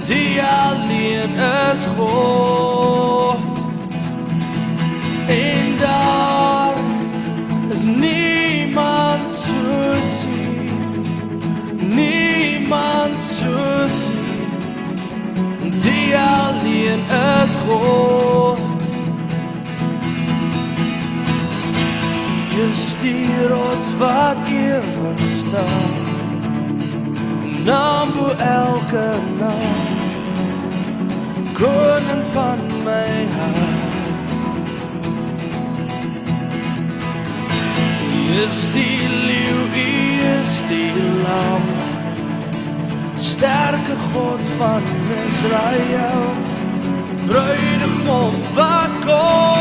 die alleen is God. En daar is niemand soos U, niemand soos U, die alleen is God. U is die rots wat ewig staan, naam bo elke naam, koning van my hart. U is die leeu, U is die lam, sterke God van Israel, bruidegom wat kom.